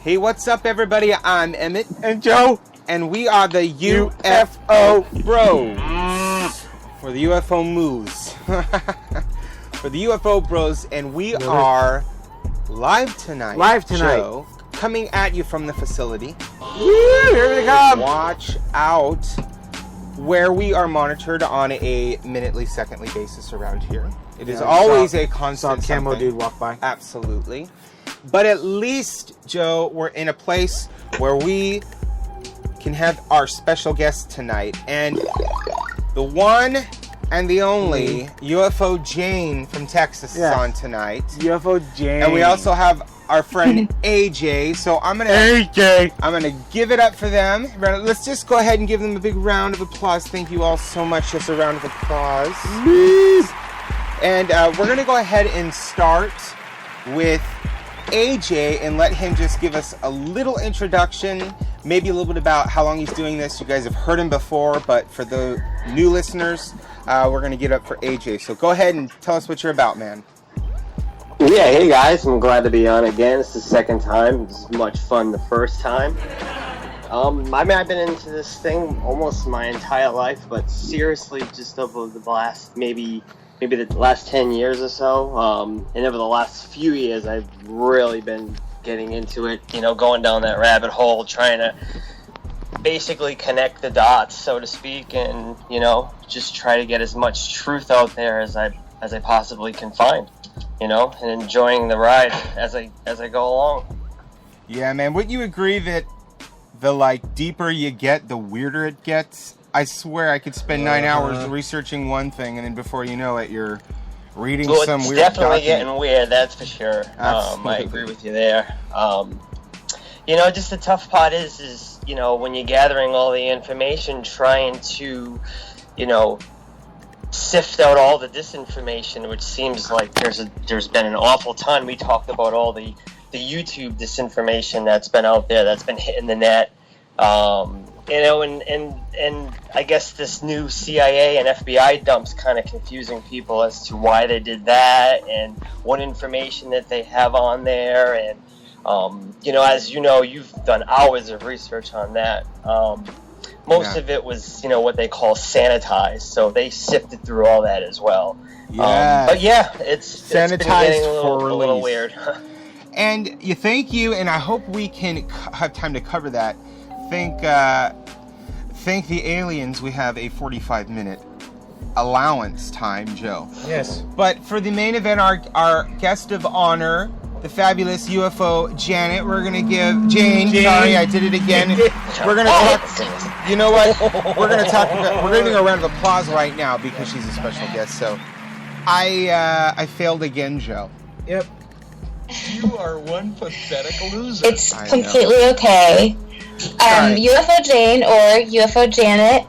Hey, what's up, everybody? I'm Emmett and Joe, and we are the UFO Bros for the UFO Moves for the UFO Bros, and we are live tonight. Joe, coming at you from the facility. Woo, here they come. Watch out, where we are monitored on a minutely, secondly basis around here. It is always a constant. Saw a camo dude walk by. Absolutely. But at least, Joe, we're in a place where we can have our special guest tonight. And the one and the only UFO Jane from Texas is on tonight. UFO Jane. And we also have our friend AJ. So I'm gonna give it up for them. Let's just go ahead and give them a big round of applause. Thank you all so much. Just a round of applause. Please. And we're gonna go ahead and start with AJ and let him just give us a little introduction, maybe a little bit about how long he's doing this. You guys have heard him before, but for the new listeners, we're going to get up for AJ. So go ahead and tell us what you're about, man. Yeah, hey guys, I'm glad to be on again. It's the second time. It was much fun the first time. I've been into this thing almost my entire life, but seriously, just over the last maybe the last 10 years or so, and over the last few years, I've really been getting into it, going down that rabbit hole, trying to basically connect the dots, so to speak, and, just try to get as much truth out there as I possibly can find, and enjoying the ride as I go along. Yeah, man, wouldn't you agree that the, deeper you get, the weirder it gets? I swear I could spend 9 hours researching one thing, and then before you know it, you're reading some weird document. It's definitely getting weird, that's for sure. I agree with you there. Just the tough part is when you're gathering all the information, trying to, sift out all the disinformation, which seems like there's been an awful ton. We talked about all the YouTube disinformation that's been out there, that's been hitting the net. And I guess this new CIA and FBI dump's kind of confusing people as to why they did that and what information that they have on there. And, as you've done hours of research on that. Most of it was, what they call sanitized. So they sifted through all that as well. Yeah. But yeah, it's sanitized been getting a for little weird. And thank you, and I hope we can have time to cover that. Thank the aliens we have a 45-minute allowance time, Joe. Yes. But for the main event, our guest of honor, the fabulous UFOjanet, we're going to give Jane. Sorry, I did it again. We're going to talk. You know what? We're going to talk. We're giving her a round of applause right now because she's a special guest. So I failed again, Joe. Yep. You are one pathetic loser. It's completely okay. UFO Jane or UFO Janet,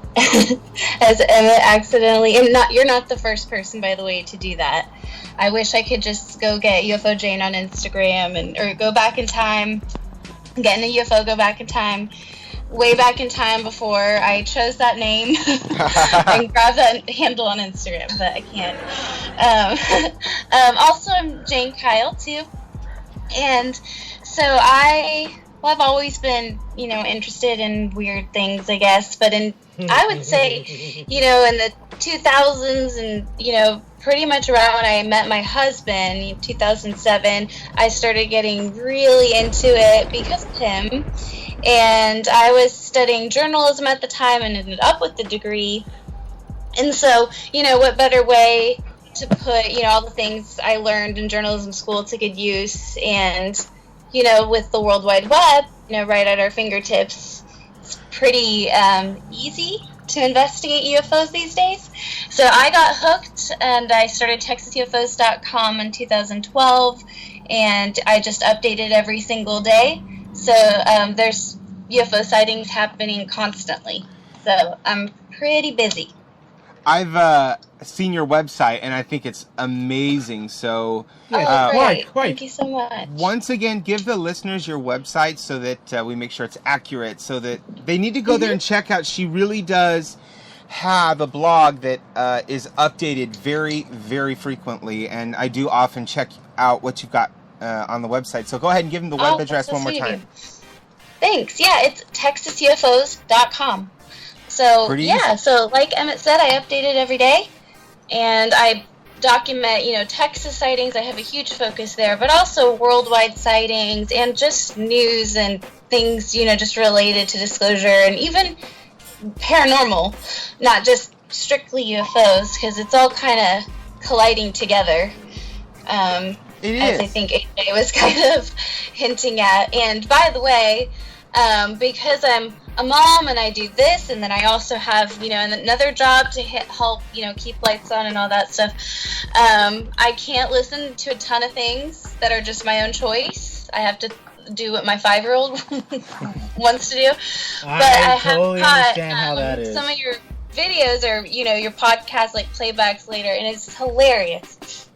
as Emmett accidentally, and you're not the first person, by the way, to do that. I wish I could just go get UFO Jane on Instagram or go back in time, get in a UFO, go back in time, way back in time before I chose that name and grab that handle on Instagram, but I can't. Also, I'm Jane Kyle too, and so I've always been, interested in weird things, I guess, but I would say, in the 2000s and, pretty much around when I met my husband in 2007, I started getting really into it because of him, and I was studying journalism at the time and ended up with the degree, and so, what better way to put, all the things I learned in journalism school to good use, and with the World Wide Web, right at our fingertips, it's pretty easy to investigate UFOs these days. So I got hooked, and I started TexasUFOs.com in 2012, and I just updated every single day. So there's UFO sightings happening constantly. So I'm pretty busy. I've seen your website, and I think it's amazing. So, great. Thank you so much. Once again, give the listeners your website so that we make sure it's accurate, so that they need to go there and check out. She really does have a blog that is updated very, very frequently, and I do often check out what you've got on the website. So go ahead and give them the web address one more time. Thanks. Yeah, it's TexasUFOs.com. So, so like Emmett said, I update it every day, and I document, Texas sightings. I have a huge focus there, but also worldwide sightings and just news and things, just related to disclosure and even paranormal, not just strictly UFOs, because it's all kind of colliding together. It is. As I think AJ was kind of hinting at. And by the way, because I'm a mom and I do this, and then I also have, another job to help, keep lights on and all that stuff. I can't listen to a ton of things that are just my own choice. I have to do what my 5-year-old wants to do. I totally understand how that is. Some of your videos or, your podcast, like playbacks later, and it's hilarious.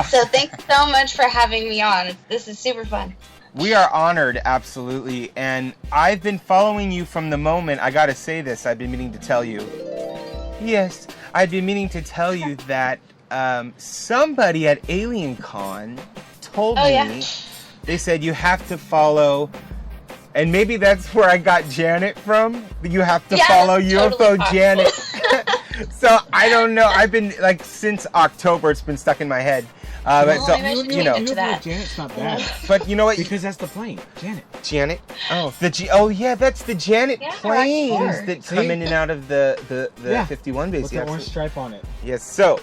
So thanks so much for having me on. This is super fun. We are honored, absolutely. And I've been following you from the moment, I gotta say this, I've been meaning to tell you. Yes, I've been meaning to tell you that somebody at AlienCon told me, they said you have to follow, and maybe that's where I got Janet from, you have to follow UFOjanet. So I don't know, I've been, since October, it's been stuck in my head. Janet's not bad. But you know what? Because that's the plane, Janet. Janet? Oh, that's the Janet planes that come in and out of the 51 base. With the orange stripe on it. Yes. So,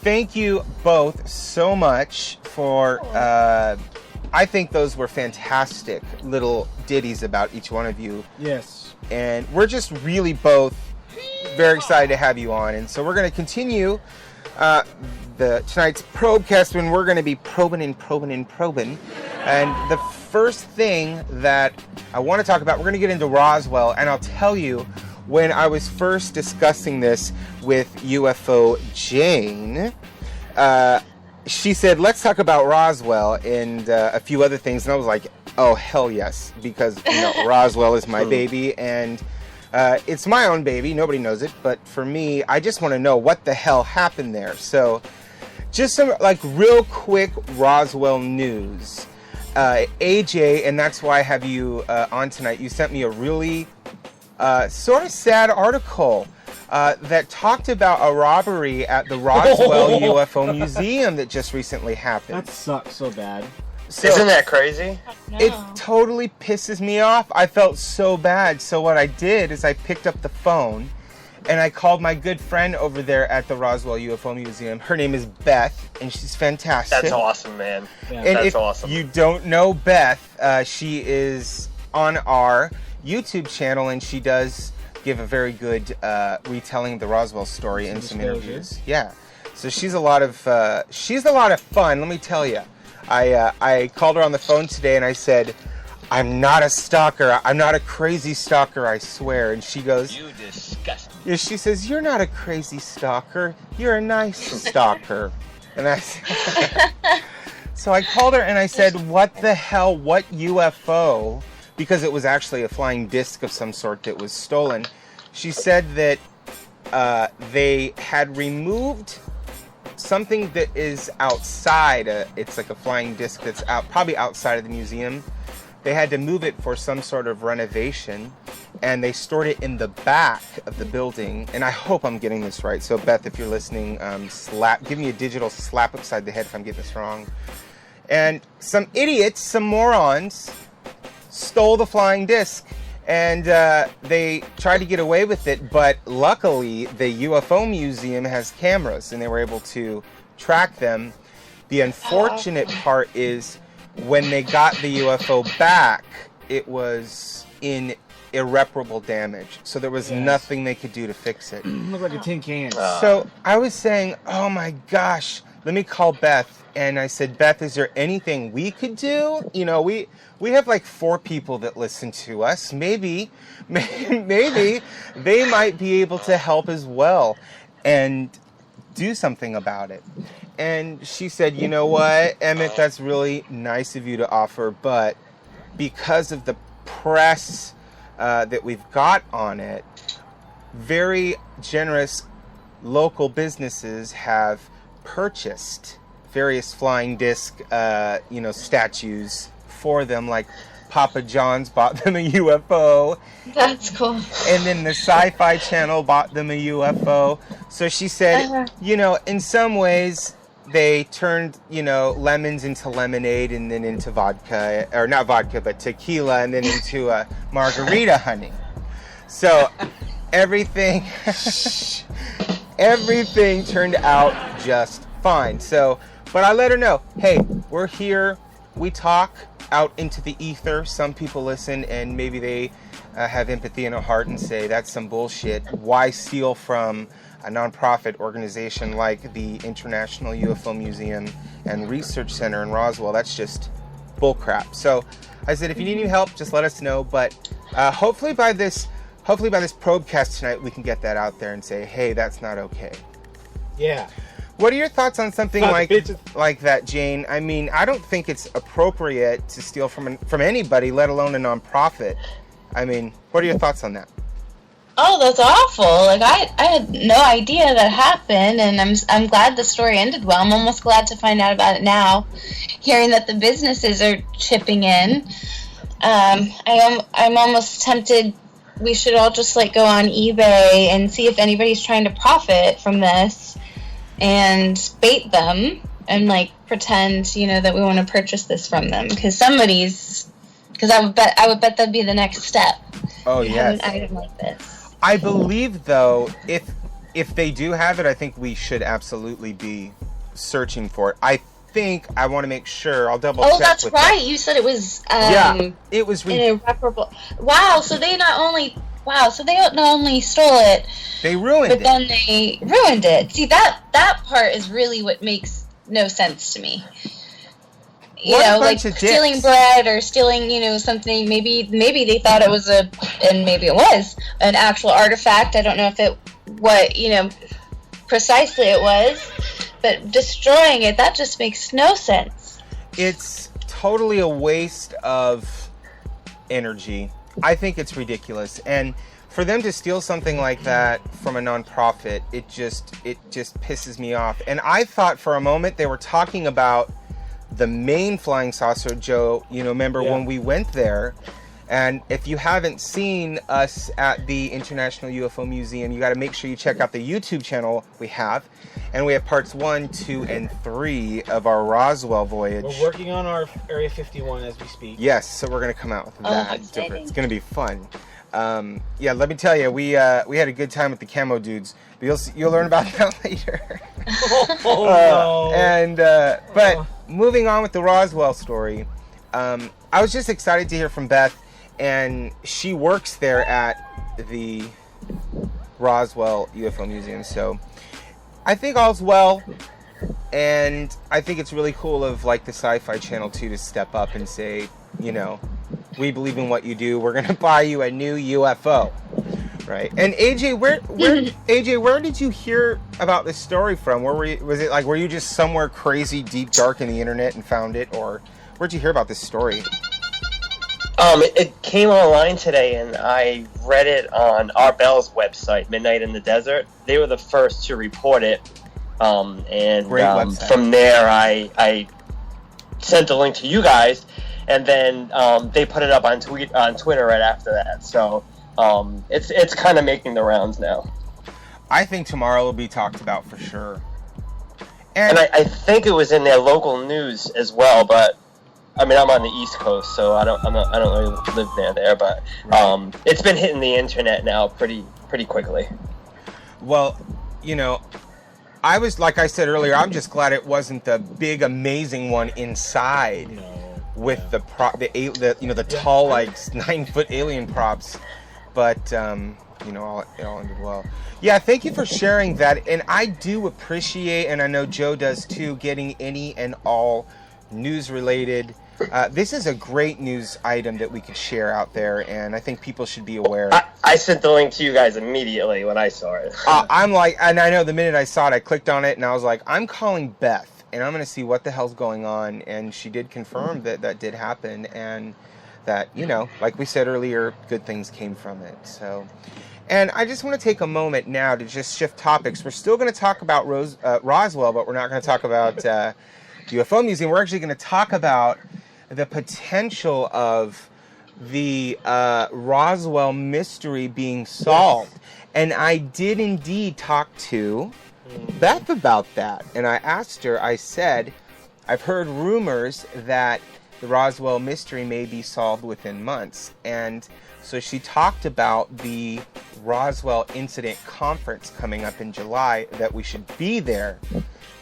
thank you both so much for. I think those were fantastic little ditties about each one of you. Yes. And we're just really both very excited to have you on, and so we're going to continue. Tonight's probecast, when we're going to be probing. And the first thing that I want to talk about, we're going to get into Roswell, and I'll tell you, when I was first discussing this with UFO Jane, she said, let's talk about Roswell and a few other things, and I was like, oh, hell yes, because Roswell is my baby, and it's my own baby, nobody knows it, but for me, I just want to know what the hell happened there. So just some real quick Roswell news. AJ, and that's why I have you on tonight, you sent me a really sort of sad article that talked about a robbery at the Roswell UFO Museum that just recently happened. That sucks so bad. So, isn't that crazy? No. It totally pisses me off. I felt so bad. So what I did is I picked up the phone and I called my good friend over there at the Roswell UFO Museum. Her name is Beth, and she's fantastic. That's awesome, man. Yeah. And if you don't know Beth, she is on our YouTube channel, and she does give a very good retelling of the Roswell story and some interviews. Yeah. So she's a lot of fun, let me tell you. I called her on the phone today and I said, I'm not a stalker. I'm not a crazy stalker, I swear. And she goes, You disgust me. Yeah, she says, you're not a crazy stalker. You're a nice stalker. And I so I called her and I said, what the hell, what UFO? Because it was actually a flying disc of some sort that was stolen. She said that they had removed something that is outside. It's like a flying disc that's probably outside of the museum. They had to move it for some sort of renovation, and they stored it in the back of the building. And I hope I'm getting this right. So Beth, if you're listening, give me a digital slap upside the head if I'm getting this wrong. And some idiots, some morons, stole the flying disc, and they tried to get away with it, but luckily the UFO Museum has cameras and they were able to track them. The unfortunate part is when they got the UFO back, it was in irreparable damage, so there was nothing they could do to fix it. Looked like a tin can. So I was saying, oh my gosh, let me call Beth. And I said, Beth, is there anything we could do? You know, we have like 4 people that listen to us. Maybe they might be able to help as well and do something about it. And she said, you know what, Emmett, that's really nice of you to offer, but because of the press that we've got on it, very generous local businesses have purchased various flying disc, statues for them. Like Papa John's bought them a UFO. That's cool. And then the Sci-Fi Channel bought them a UFO. So she said, in some ways they turned, lemons into lemonade and then into vodka, or not vodka, but tequila, and then into margarita honey. So everything turned out just fine. So, but I let her know, hey, we're here, we talk out into the ether. Some people listen and maybe they have empathy in a heart and say, that's some bullshit. Why steal from a nonprofit organization like the International UFO Museum and Research Center in Roswell? That's just bullcrap. So I said, if you need any help, just let us know. But hopefully by this probecast tonight, we can get that out there and say, hey, that's not okay. Yeah. What are your thoughts on something like that, Jane? I mean, I don't think it's appropriate to steal from anybody, let alone a nonprofit. I mean, what are your thoughts on that? Oh, that's awful. Like, I had no idea that happened, and I'm glad the story ended well. I'm almost glad to find out about it now, hearing that the businesses are chipping in. I'm almost tempted we should all just, go on eBay and see if anybody's trying to profit from this and bait them and, pretend, that we want to purchase this from them. Because I would bet that'd be the next step. Oh, yes. Have an item like this. I believe, though, if they do have it, I think we should absolutely be searching for it. I want to make sure. I'll double check. Oh, that's right. You said it was. It was irreparable. Wow. So they not only stole it, they ruined it. But then they ruined it. See, that part is really what makes no sense to me. Stealing bread or stealing, something. Maybe they thought it was and maybe it was an actual artifact. I don't know precisely it was, but destroying it, that just makes no sense. It's totally a waste of energy. I think it's ridiculous, and for them to steal something like that from a nonprofit, it just pisses me off. And I thought for a moment they were talking about the main flying saucer, Joe. Remember when we went there? And if you haven't seen us at the International UFO Museum, you got to make sure you check out the YouTube channel we have. And we have parts 1, 2, and 3 of our Roswell voyage. We're working on our Area 51 as we speak. Yes, so we're going to come out with that. Exciting. It's going to be fun. Let me tell you, we had a good time with the camo dudes. But you'll learn about that later. No. But moving on with the Roswell story, I was just excited to hear from Beth, and she works there at the Roswell UFO Museum. So I think all's well, and I think it's really cool of the Sci-Fi Channel too to step up and say, we believe in what you do. We're gonna buy you a new UFO, right? And AJ, where did you hear about this story from? Were you just somewhere crazy, deep, dark in the internet and found it, or where'd you hear about this story? It came online today, and I read it on our Bell's website, Midnight in the Desert. They were the first to report it, and from there I sent the link to you guys, and then they put it up on Twitter right after that. So it's kind of making the rounds now. I think tomorrow will be talked about for sure. And I think it was in their local news as well, but I mean, I'm on the East Coast, so I don't really live there, but it's been hitting the internet now pretty quickly. Well, I was, like I said earlier, I'm just glad it wasn't the big amazing one inside with the tall 9-foot alien props, but it all ended well. Yeah, thank you for sharing that, and I do appreciate, and I know Joe does too, getting any and all news related. This is a great news item that we could share out there, and I think people should be aware. I sent the link to you guys immediately when I saw it. And I know the minute I saw it, I clicked on it, and I was like, I'm calling Beth, and I'm going to see what the hell's going on. And she did confirm that did happen, and that, like we said earlier, good things came from it. So, and I just want to take a moment now to just shift topics. We're still going to talk about Roswell, but we're not going to talk about UFO Museum. We're actually going to talk about the potential of the Roswell mystery being solved. And I did indeed talk to Beth about that. And I asked her, I said, I've heard rumors that the Roswell mystery may be solved within months. And so she talked about the Roswell Incident Conference coming up in July, that we should be there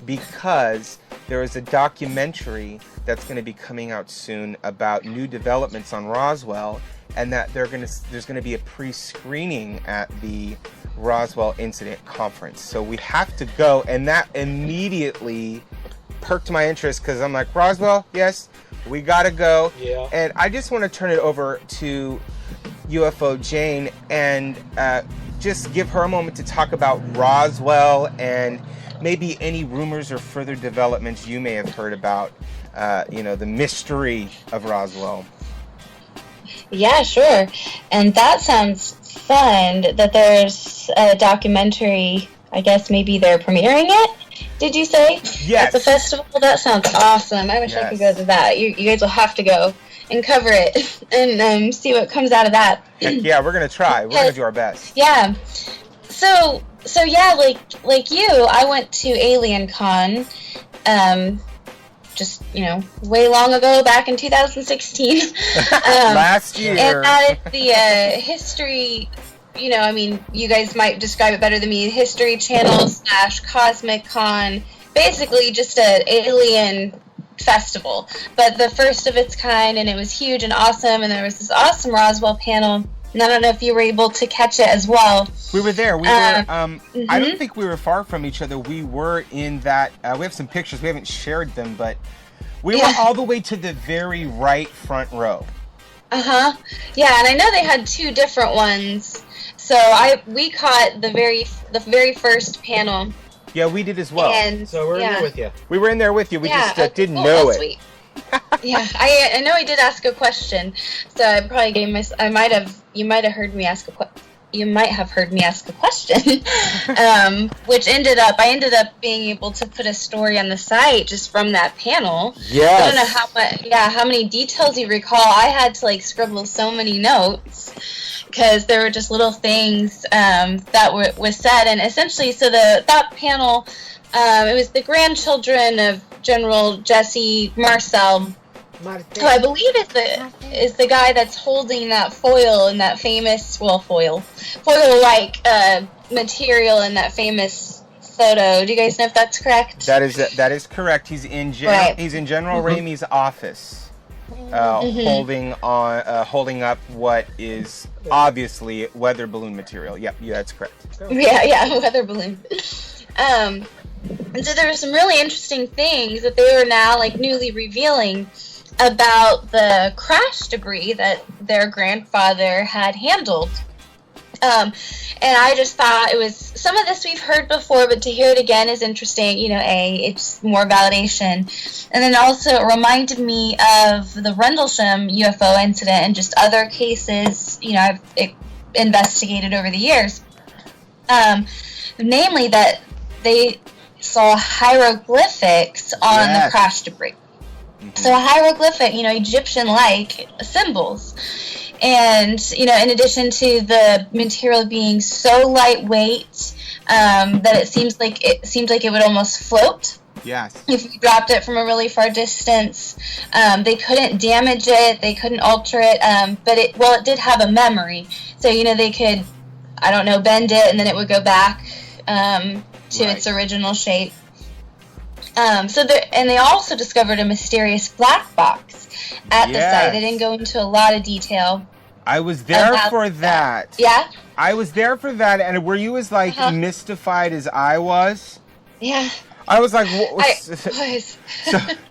because there is a documentary that's going to be coming out soon about new developments on Roswell, and that there's going to be a pre-screening at the Roswell Incident Conference. So we have to go, and that immediately perked my interest because I'm like, Roswell, yes, we got to go. Yeah. And I just want to turn it over to UFO Jane and just give her a moment to talk about Roswell and maybe any rumors or further developments you may have heard about, the mystery of Roswell. Yeah, sure. And that sounds fun that there's a documentary. I guess maybe they're premiering it. Did you say? Yes. At the festival? That sounds awesome. I wish I could go to that. You guys will have to go and cover it and see what comes out of that. Heck yeah, we're going to try. We're going to do our best. Yeah. So yeah, like you, I went to Alien Con, just, way long ago, back in 2016. Last year. And that is the history, you guys might describe it better than me, History Channel / Cosmic Con, basically just an alien festival, but the first of its kind, and it was huge and awesome, and there was this awesome Roswell panel, and I don't know if you were able to catch it as well. We were there. I don't think we were far from each other. We were in that, we have some pictures, we haven't shared them, but we were all the way to the very right front row. Yeah, and I know they had two different ones, so we caught the very first panel. Yeah, we did as well. And, so we're in there with you. We were in there with you. We just didn't cool, know it. Sweet. Yeah, I know I did ask a question, so I probably gave you might have heard me ask a question. You might have heard me ask a question, which I ended up being able to put a story on the site just from that panel. Yes. I don't know how many details you recall. I had to scribble so many notes because there were just little things that was said, and essentially, so that panel, it was the grandchildren of General Jesse Marcel, who I believe is the guy that's holding that foil in that famous foil-like material in that famous photo. Do you guys know if that's correct? That is correct. He's in General Ramey's office, holding up what is obviously weather balloon material. Yep, yeah, that's correct. Yeah, weather balloon. And so there were some really interesting things that they were now newly revealing about the crash debris that their grandfather had handled. And I just thought it was, some of this we've heard before, but to hear it again is interesting. It's more validation. And then also it reminded me of the Rendlesham UFO incident and just other cases, I've investigated over the years. Namely that they saw hieroglyphics on the crash debris. Mm-hmm. So a hieroglyphic, Egyptian-like symbols. And, in addition to the material being so lightweight that it seems like it would almost float. Yes. If you dropped it from a really far distance. They couldn't damage it, they couldn't alter it, but it did have a memory. So, they could, bend it and then it would go back to its original shape. And they also discovered a mysterious black box at the site. They didn't go into a lot of detail. I was there for that. Yeah? I was there for that, and were you as mystified as I was? Yeah. I was like,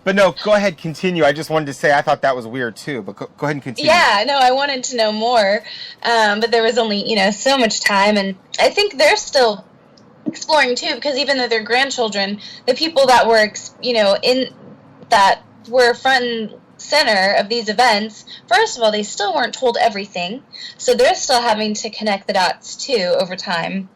but no, go ahead, continue. I just wanted to say I thought that was weird too, but go ahead and continue. Yeah, no, I wanted to know more, but there was only, so much time, and I think they're still exploring too, because even though they're grandchildren, the people that were, that were front and center of these events, first of all, they still weren't told everything, so they're still having to connect the dots too over time.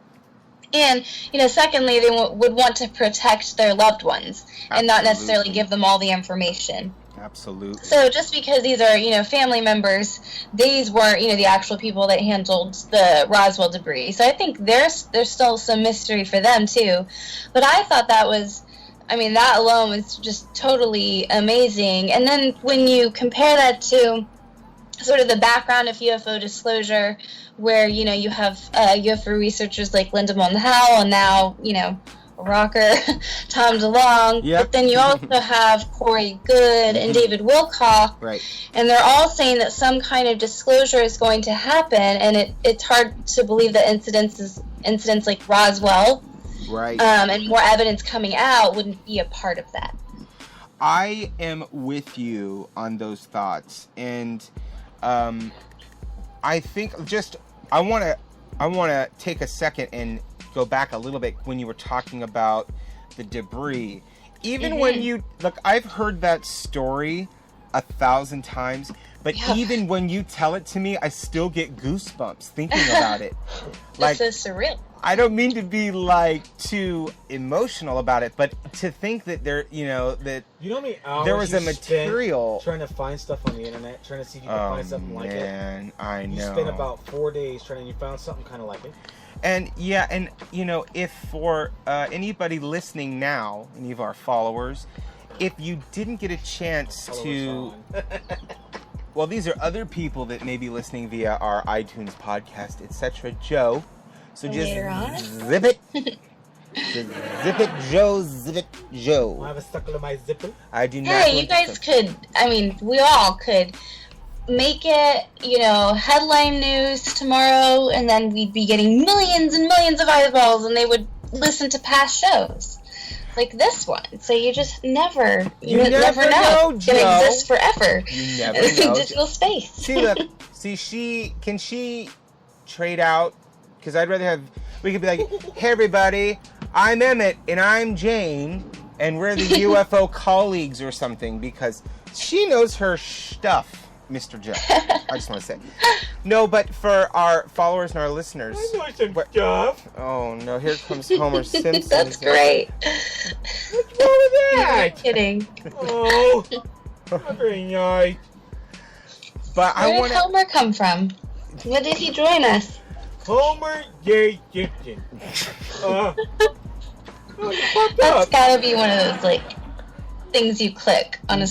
And, secondly, they would want to protect their loved ones and not necessarily give them all the information. Absolutely. So just because these are, family members, these weren't, the actual people that handled the Roswell debris. So I think there's still some mystery for them, too. But I thought that alone was just totally amazing. And then when you compare that to sort of the background of UFO disclosure, where, you have UFO researchers like Linda Moulton Howe and now, rocker Tom DeLonge. Yep. But then you also have Corey Good and David Wilcock. Right. And they're all saying that some kind of disclosure is going to happen, and it's hard to believe that incidents like Roswell, right, and more evidence coming out wouldn't be a part of that. I am with you on those thoughts, and I think I want to take a second and go back a little bit when you were talking about the debris. Even when you look, I've heard that story 1,000 times, but even when you tell it to me, I still get goosebumps thinking about it. Like, this is surreal. I don't mean to be too emotional about it, but to think that there, that there was a material trying to find stuff on the internet, trying to see if you can find something like it. I know. You spent about 4 days trying, and you found something kind of like it. And if for anybody listening now, any of our followers, if you didn't get a chance to, well, these are other people that may be listening via our iTunes podcast, etc. Joe. So just zip it. Just zip it, Joe. Zip it, Joe. I have a suckle in my zipper. I do not. Hey, you guys could. We all could make it, headline news tomorrow, and then we'd be getting millions and millions of eyeballs, and they would listen to past shows like this one. So you just never know. It's gonna exist forever. You never know. Digital space. See, look. Can she trade out? Because I'd rather we could be like, hey everybody, I'm Emmett and I'm Jane, and we're the UFO colleagues or something, because she knows her stuff, Mr. Joe. I just want to say. No, but for our followers and our listeners. I know some stuff. Oh no, here comes Homer Simpson. That's great. What's wrong with that? You're kidding. Oh, not very nice. But Where did Homer come from? When did he join us? Homer J. Gibson. That's gotta be one of those things you click on a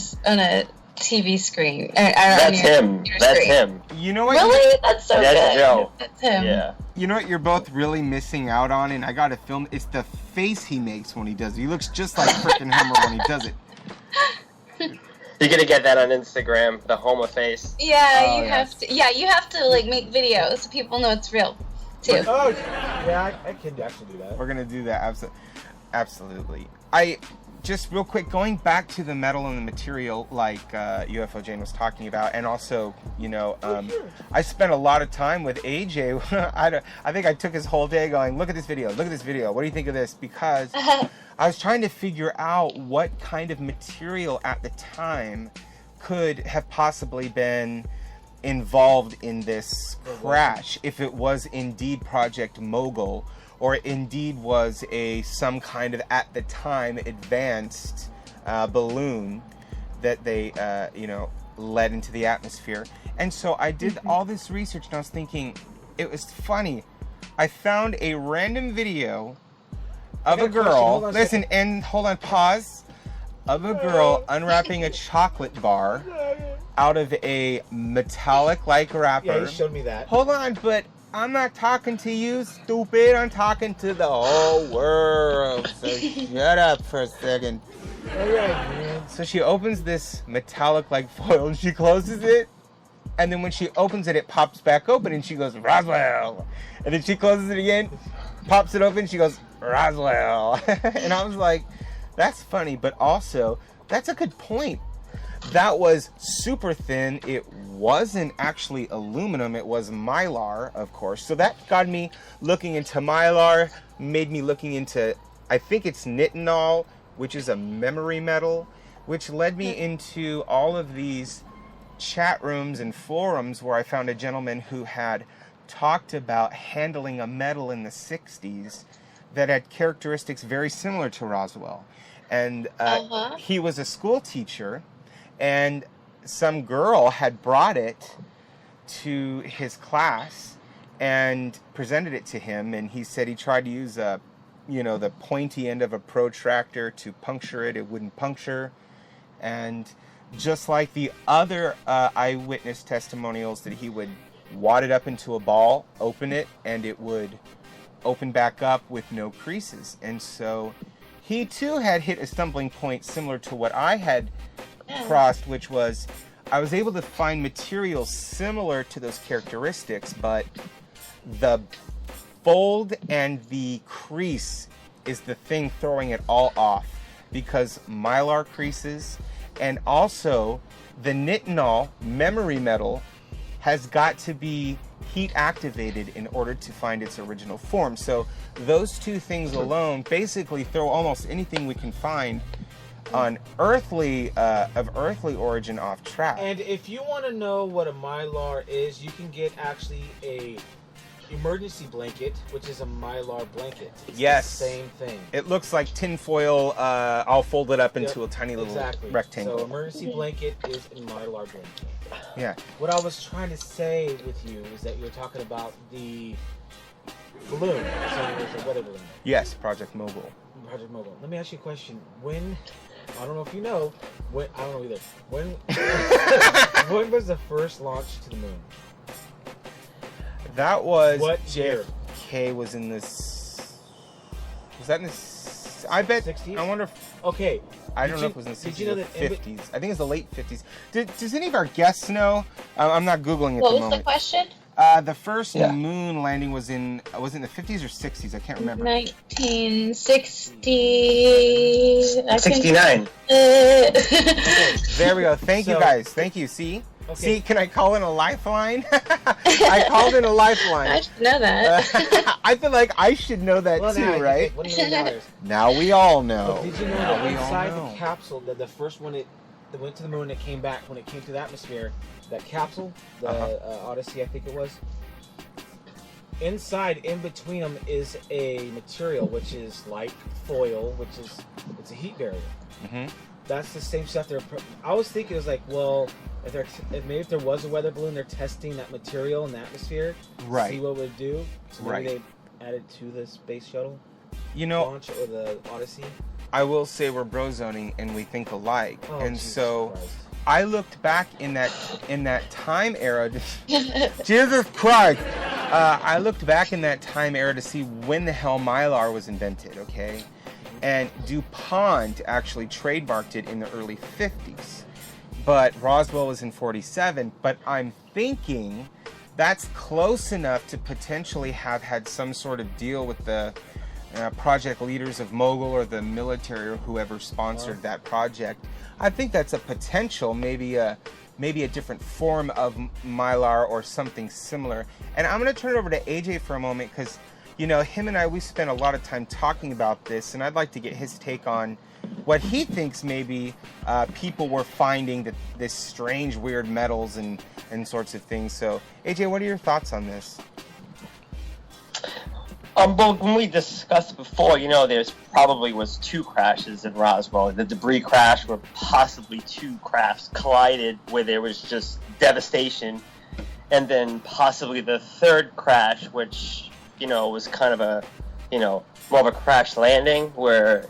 TV screen. That's him. That's him. You know what? Really? That's so That's good. Joe. That's him. Yeah. You know what you're both really missing out on, and I gotta film. It's the face he makes when he does it. He looks just like frickin' Homer when he does it. You're gonna get that on Instagram, the Homer face. Yeah, you have to. Yeah, you have to make videos so people know it's real, too. Oh, yeah, I can actually do that. We're gonna do that. Absolutely. I just real quick, going back to the metal and the material, like UFOJane was talking about, and also, I spent a lot of time with AJ. I think I took his whole day going, look at this video. What do you think of this? Because I was trying to figure out what kind of material at the time could have possibly been involved in this crash, if it was indeed Project Mogul, or indeed was some kind of, at the time, advanced balloon that they led into the atmosphere. And so I did all this research, and I was thinking, it was funny. I found a random video of a girl, listen, and hold on, pause, of a girl unwrapping a chocolate bar out of a metallic-like wrapper. Yeah, he showed me that. Hold on, but I'm not talking to you, stupid. I'm talking to the whole world. So shut up for a second. All right, man. So she opens this metallic-like foil, and she closes it. And then when she opens it, it pops back open, and she goes, Roswell. And then she closes it again, pops it open, she goes, Roswell. And I was like, that's funny, but also, that's a good point. That was super thin. It wasn't actually aluminum. It was mylar, of course. So that got me looking into mylar, made me looking into, I think it's nitinol, which is a memory metal, which led me into all of these chat rooms and forums where I found a gentleman who had talked about handling a metal in the 60s that had characteristics very similar to Roswell. And he was a school teacher, and some girl had brought it to his class and presented it to him, and he said he tried to use the pointy end of a protractor to puncture it. It wouldn't puncture. And just like the other eyewitness testimonials, that he would wad it up into a ball, open it, and it would open back up with no creases. And so he too had hit a stumbling point similar to what I had crossed, which was I was able to find material similar to those characteristics, but the fold and the crease is the thing throwing it all off, because mylar creases, and also the nitinol memory metal has got to be heat activated in order to find its original form. So those two things alone basically throw almost anything we can find on earthly origin off track. And if you want to know what a mylar is, you can get actually a emergency blanket, which is a mylar blanket. It's the same thing. It looks like tinfoil all folded up into a tiny little rectangle. So emergency blanket is a mylar blanket. Yeah. What I was trying to say with you is that you were talking about the balloon. So it was a weather balloon. Yes, Project Mogul. Project Mogul. Let me ask you a question. When, I don't know if you know, I don't know either. When was the first launch to the moon? That was what year? JFK was in this. Was that in this? I bet. 60s? I wonder if. Okay. I don't know if it was in the 60s or 50s. I think it's the late 50s. Does any of our guests know? I'm not Googling at the moment. What was the question? The first moon landing was in the 50s or 60s? I can't remember. 1960. 69. There we go. Thank you guys. Thank you. See? Okay. See, can I call in a lifeline? I called in a lifeline. I should know that. I feel like I should know that too, right? Now we all know. But did you know that inside the capsule, that the first one that went to the moon, that came back, when it came to the atmosphere, that capsule, the Odyssey, I think it was, inside, in between them, is a material which is like foil, it's a heat barrier. Mm-hmm. That's the same stuff I was thinking, it was like, well, if there was a weather balloon, they're testing that material in the atmosphere to see what it would do. So maybe they added to the space shuttle launch or the Odyssey. I will say we're bro zoning and we think alike, and Jesus so Christ. I looked back in that time era. Jesus Christ! I looked back in that time era to see when the hell mylar was invented. Okay, and DuPont actually trademarked it in the early 50s. But Roswell was in 47, but I'm thinking that's close enough to potentially have had some sort of deal with the project leaders of Mogul or the military or whoever sponsored that project. I think that's a potential, maybe a different form of mylar or something similar. And I'm going to turn it over to AJ for a moment, because, him and I, we spent a lot of time talking about this, and I'd like to get his take on what he thinks maybe people were finding, that this strange, weird metals and sorts of things. So, AJ, what are your thoughts on this? Well, when we discussed before, there's probably was two crashes in Roswell. The debris crash, where possibly two crafts collided, where there was just devastation. And then possibly the third crash, which, was kind of a, more of a crash landing, where,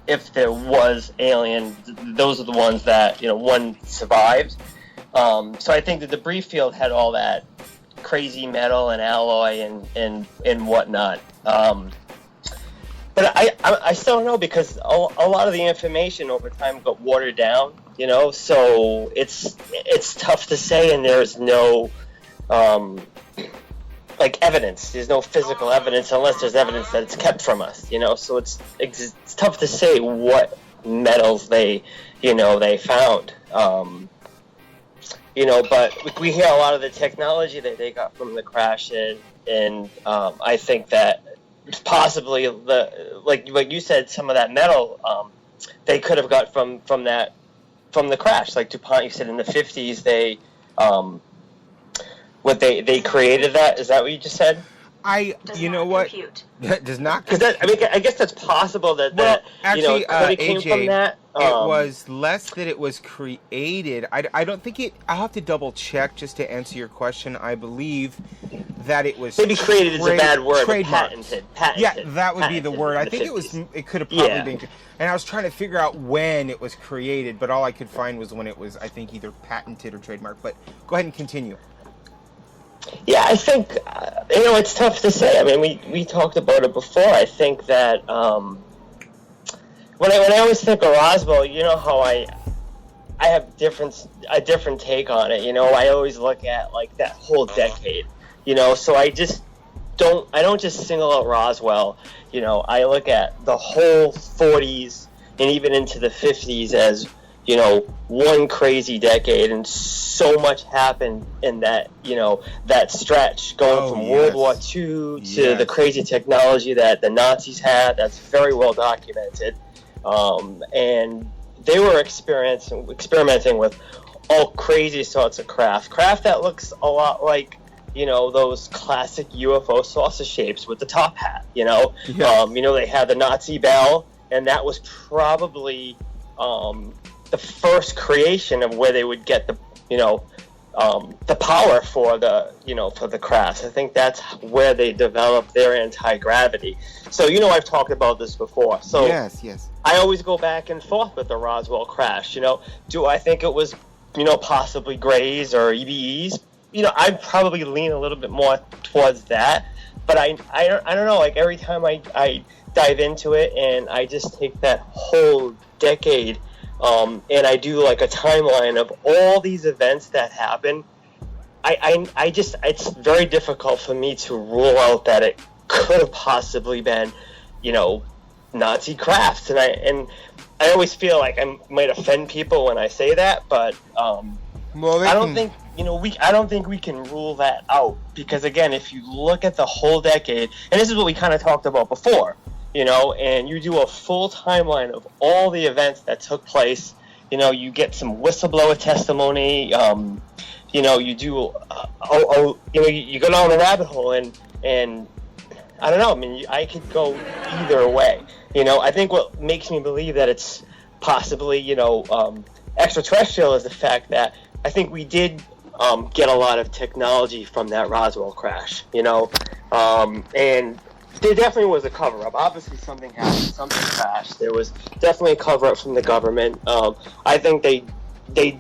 if there was alien, those are the ones that, one survived. So I think the debris field had all that crazy metal and alloy and whatnot. But I still don't know, because a lot of the information over time got watered down, so it's tough to say, and there's no evidence. There's no physical evidence unless there's evidence that it's kept from us, so it's tough to say what metals they found. But we hear a lot of the technology that they got from the crash, and I think that possibly like you said, some of that metal they could have got from the crash. Like DuPont, you said in the 50s they created that. Is that what you just said? You know what? That does not. Because I guess that's possible that actually, it came AJ, from that. It was less that it was created. I don't think it. I'll have to double check just to answer your question. I believe that it was maybe created is a bad word. Trademarked. Patented. Yeah, that would be the word. I think 50s. it could have probably been. And I was trying to figure out when it was created, but all I could find was when it was, I think, either patented or trademarked. But go ahead and continue. Yeah, I think, it's tough to say. I mean, we talked about it before. I think that when I always think of Roswell, you know how I have a different take on it. You know, I always look at, like, that whole decade, so I don't just single out Roswell. I look at the whole 40s and even into the 50s as, one crazy decade, and so much happened in that, that stretch, going from World War II to the crazy technology that the Nazis had. That's very well documented. And they were experimenting with all crazy sorts of craft that looks a lot like, those classic UFO saucer shapes with the top hat, they had the Nazi bell, and that was probably the first creation of where they would get the power for the crafts. I think that's where they developed their anti-gravity. So, I've talked about this before. So yes. I always go back and forth with the Roswell crash. Do I think it was, possibly Greys or EBEs? I'd probably lean a little bit more towards that. But I don't know. Like, every time I dive into it and I just take that whole decade and I do like a timeline of all these events that happen, it's very difficult for me to rule out that it could have possibly been, Nazi crafts. And I always feel like I might offend people when I say that, but I don't think we can rule that out, because again, if you look at the whole decade, and this is what we kind of talked about before, and you do a full timeline of all the events that took place, you get some whistleblower testimony, you do, you go down a rabbit hole, and I don't know, I mean, I could go either way. I think what makes me believe that it's possibly, extraterrestrial is the fact that I think we did get a lot of technology from that Roswell crash, and there definitely was a cover-up. Obviously, something happened, something crashed. There was definitely a cover-up from the government. I think they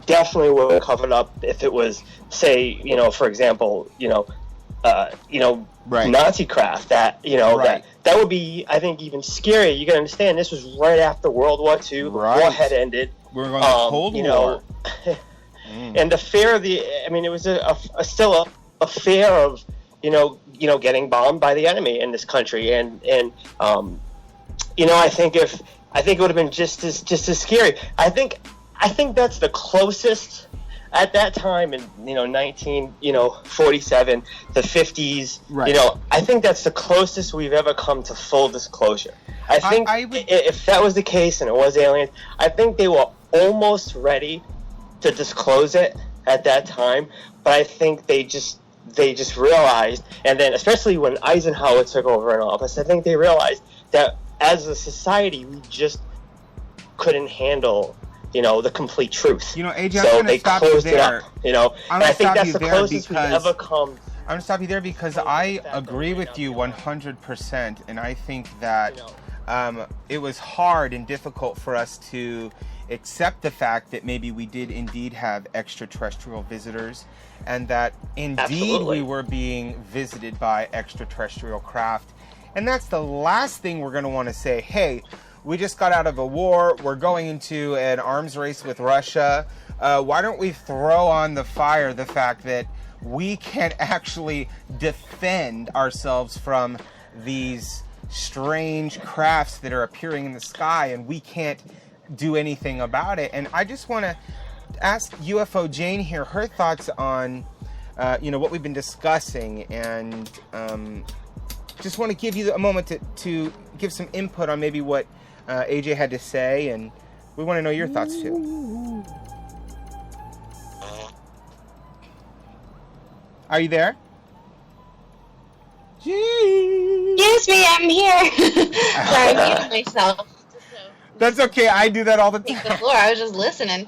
definitely would have covered up if it was, say, for example, right. Nazi craft. That right. that would be, I think, even scarier. You can understand this was right after World War II. The war had ended. We're going to Cold War. And the fear of it was still a fear of getting bombed by the enemy in this country, and I think it would have been just as scary. I think that's the closest at that time in 1947, the 50s. Right. I think that's the closest we've ever come to full disclosure. I think if that was the case and it was aliens, I think they were almost ready to disclose it at that time, but I think they just realized, and then especially when Eisenhower took over in office, I think they realized that as a society we just couldn't handle the complete truth. AJ, so I'm going to stop you there. And I think that's the closest we've ever come. I'm going to stop you there because I agree with you 100%, and I think that it was hard and difficult for us to accept the fact that maybe we did indeed have extraterrestrial visitors, and that indeed we were being visited by extraterrestrial craft. And that's the last thing we're going to want to say. Hey, we just got out of a war. We're going into an arms race with Russia. Why don't we throw on the fire the fact that we can actually defend ourselves from these strange crafts that are appearing in the sky, and we can't do anything about it? And I just want to ask UFO Jane here her thoughts on what we've been discussing, and just want to give you a moment to give some input on maybe what AJ had to say, and we want to know your thoughts too. Are you there? Jean. Excuse me, I'm here. Sorry, I'm muting myself. That's okay. I do that all the time. The floor. I was just listening.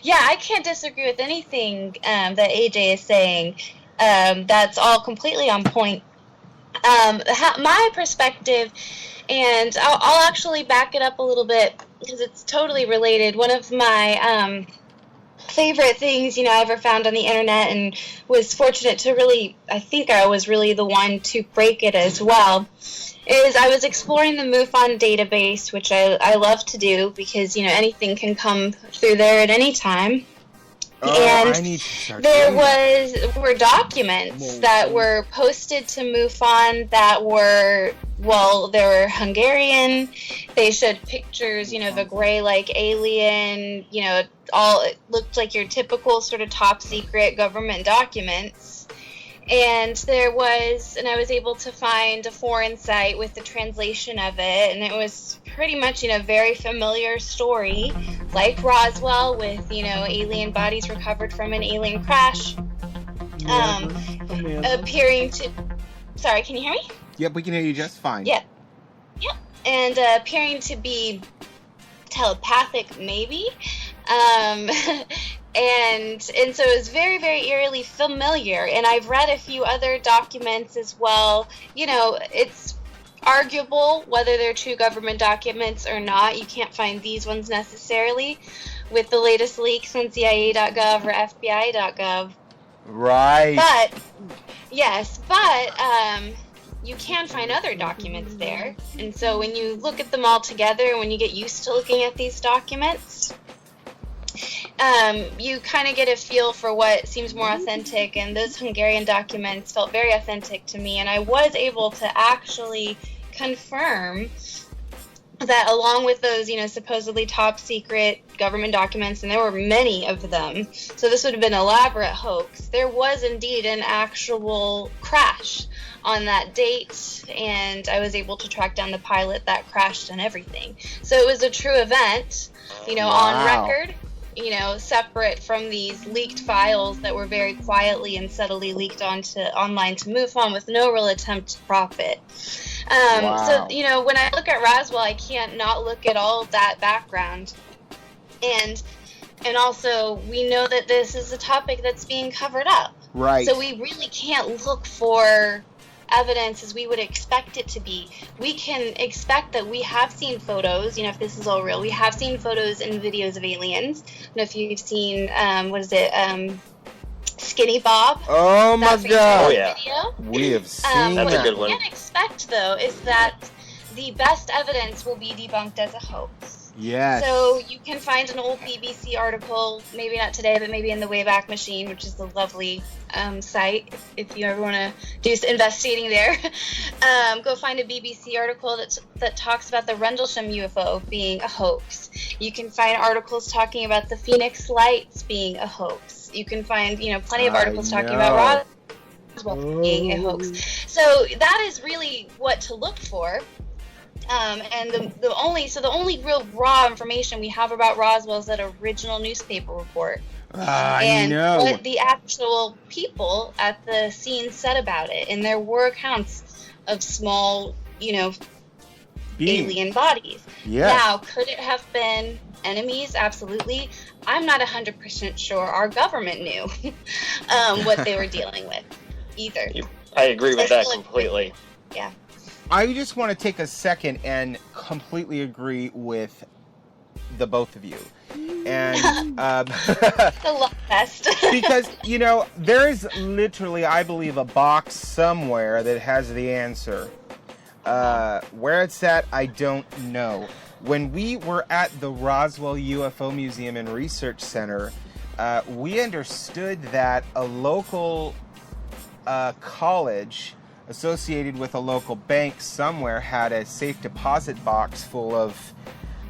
Yeah, I can't disagree with anything that AJ is saying. That's all completely on point. My perspective, and I'll actually back it up a little bit because it's totally related. One of my favorite things, I ever found on the internet, and was fortunate to really, I think I was really the one to break it as well, is I was exploring the MUFON database, which I love to do because, anything can come through there at any time. And there were documents that were posted to MUFON that were, they were Hungarian. They showed pictures, of a gray-like alien, all it looked like your typical sort of top secret government documents. And I was able to find a foreign site with the translation of it, and it was pretty much, very familiar story, like Roswell, with, alien bodies recovered from an alien crash, appearing to, sorry, can you hear me? Yep, we can hear you just fine. Yep, and appearing to be telepathic, maybe, And so it was very, very eerily familiar. And I've read a few other documents as well. It's arguable whether they're true government documents or not. You can't find these ones necessarily with the latest leaks on CIA.gov or FBI.gov. Right. But you can find other documents there. And so when you look at them all together, when you get used to looking at these documents, you kind of get a feel for what seems more authentic, and those Hungarian documents felt very authentic to me, and I was able to actually confirm that along with those, supposedly top secret government documents, and there were many of them, so this would have been an elaborate hoax, there was indeed an actual crash on that date, and I was able to track down the pilot that crashed and everything. So it was a true event, on record, separate from these leaked files that were very quietly and subtly leaked online to MUFON with no real attempt to profit. So, when I look at Roswell, I can't not look at all of that background. And also, we know that this is a topic that's being covered up. Right. So we really can't look for evidence as we would expect it to be. We can expect that we have seen photos, if this is all real, we have seen photos and videos of aliens. I don't know if you've seen, Skinny Bob? Oh my God. Oh yeah. Video. We have seen That's a good one. What we can expect, though, is that the best evidence will be debunked as a hoax. Yes. So you can find an old BBC article, maybe not today, but maybe in the Wayback Machine, which is the lovely site, if you ever want to do some investigating there. Go find a BBC article that talks about the Rendlesham UFO being a hoax. You can find articles talking about the Phoenix Lights being a hoax. You can find, plenty of articles talking about Roswell being a hoax. So that is really what to look for. And the only real raw information we have about Roswell is that original newspaper report. And what the actual people at the scene said about it. And there were accounts of small, alien bodies. Yes. Now, could it have been enemies? Absolutely. I'm not 100% sure our government knew what they were dealing with either. I agree with that completely. Yeah. I just want to take a second and completely agree with the both of you. And The love fest. because, there is literally, I believe, a box somewhere that has the answer. Where it's at, I don't know. When we were at the Roswell UFO Museum and Research Center, we understood that a local college associated with a local bank somewhere had a safe deposit box full of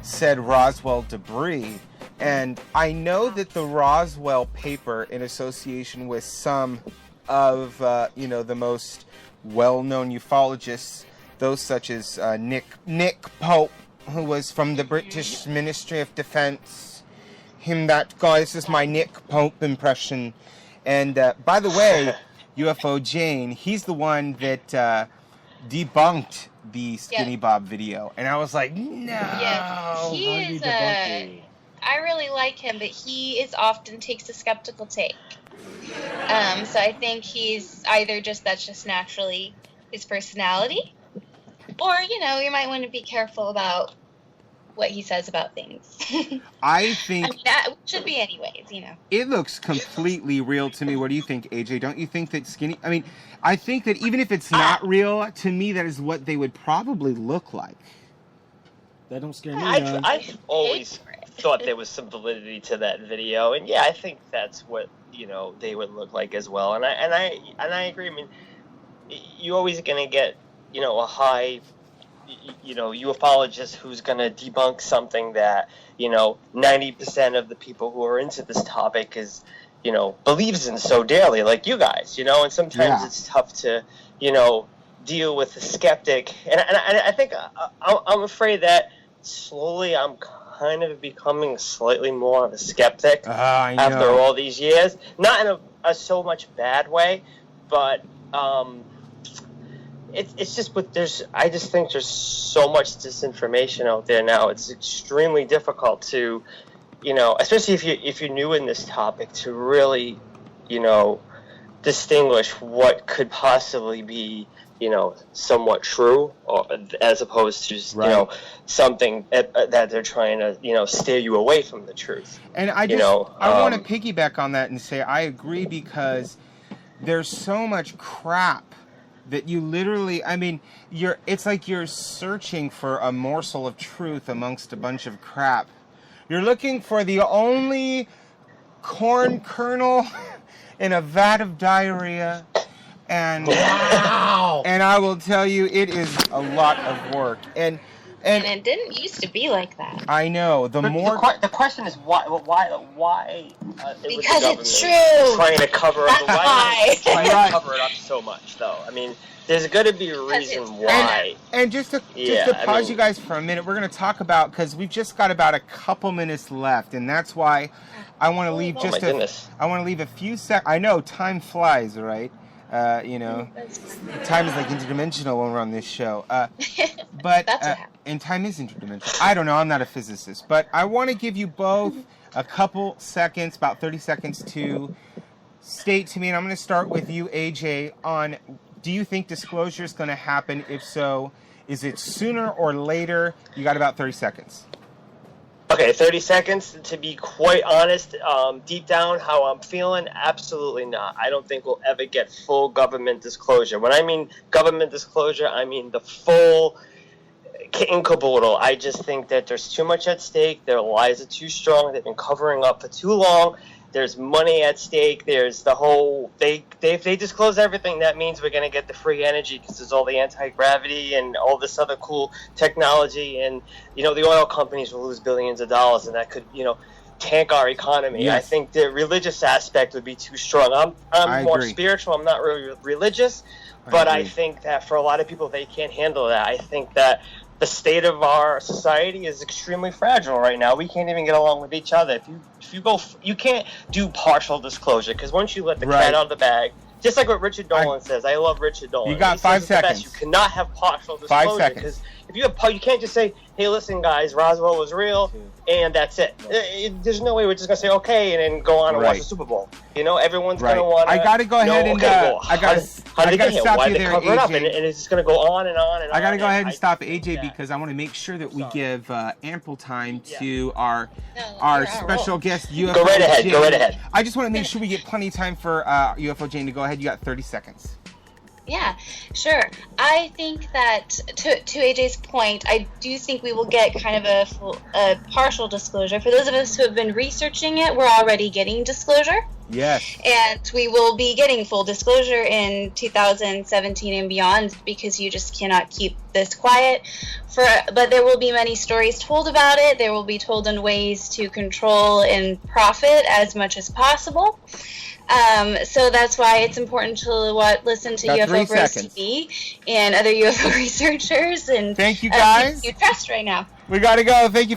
said Roswell debris. And I know that the Roswell paper, in association with some of, the most well-known ufologists, those such as Nick Pope, who was from the British Ministry of Defense. Him, that guy, this is my Nick Pope impression. And by the way, UFO Jane, he's the one that debunked the Skinny Bob video, and I was like, no. Yes, he is. I really like him, but he often takes a skeptical take. So I think he's either that's just naturally his personality, or you might want to be careful about what he says about things. I think that should be anyways, It looks completely real to me. What do you think, AJ? Don't you think that I think that even if it's not real, to me that is what they would probably look like. That don't scare me. I've always thought there was some validity to that video, and I think that's what they would look like as well. And I agree. I mean, you're always gonna get a high ufologist who's gonna debunk something that 90% of the people who are into this topic is believes in so dearly, like you guys. And sometimes it's tough to deal with the skeptic, and I think I'm afraid that slowly I'm kind of becoming slightly more of a skeptic after all these years. Not in a so much bad way, but it's just I just think there's so much disinformation out there now. It's extremely difficult to, especially if you're new in this topic, to really, distinguish what could possibly be somewhat true, or as opposed to something that they're trying to steer you away from the truth. And I want to piggyback on that and say I agree, because there's so much crap that you literally, it's like you're searching for a morsel of truth amongst a bunch of crap. You're looking for the only corn kernel in a vat of diarrhea. And and I will tell you, it is a lot of work. And it didn't used to be like that. I know. The question is why? Because it's true. Trying to cover it. Why cover it up so much, though? I mean, there's got to be a reason why. And just to pause you guys for a minute, we're going to talk about, because we've just got about a couple minutes left, and that's why I want to leave I want to leave a few seconds. I know time flies, right? Time is like interdimensional when we're on this show. But and time is interdimensional. I don't know. I'm not a physicist, but I want to give you both a couple seconds, about 30 seconds, to state to me, and I'm going to start with you, AJ, on, do you think disclosure is going to happen? If so, is it sooner or later? You got about 30 seconds. Okay, 30 seconds. To be quite honest, deep down, how I'm feeling, absolutely not. I don't think we'll ever get full government disclosure. When I mean government disclosure, I mean the full kit and caboodle. I just think that there's too much at stake. Their lies are too strong. They've been covering up for too long. There's money at stake. There's the whole, if they disclose everything, that means we're going to get the free energy, because there's all the anti-gravity and all this other cool technology. And, the oil companies will lose billions of dollars, and that could, tank our economy. Yes. I think the religious aspect would be too strong. I'm more spiritual. I'm not really religious, but I think that for a lot of people, they can't handle that. I think that the state of our society is extremely fragile right now. We can't even get along with each other. If you go, you can't do partial disclosure, because once you let the cat out of the bag, just like what Richard Dolan says. I love Richard Dolan. You got 5 seconds. You cannot have partial disclosure. 5 seconds. Because if you can't just say, "Hey, listen, guys, Roswell was real," and that's it. There's no way we're just gonna say okay and then go on and watch the Super Bowl. Everyone's gonna want to. I gotta go ahead and how did they get here? Why you they there, cover it up? AJ. And it's just gonna go on and on and on. I gotta go ahead and stop AJ, because I want to make sure that we give ample time to our special guest UFO. Go right ahead. Jane. Go right ahead. I just want to make sure we get plenty of time for UFO Jane to go ahead. You got 30 seconds. Yeah, sure. I think that, to AJ's point, I do think we will get kind of a partial disclosure. For those of us who have been researching it, we're already getting disclosure. Yes. And we will be getting full disclosure in 2017 and beyond, because you just cannot keep this quiet. But there will be many stories told about it. There will be told in ways to control and profit as much as possible. So that's why it's important to listen to UFOBROSTV and other UFO researchers. And thank you, guys. You trust right now. We got to go. Thank you.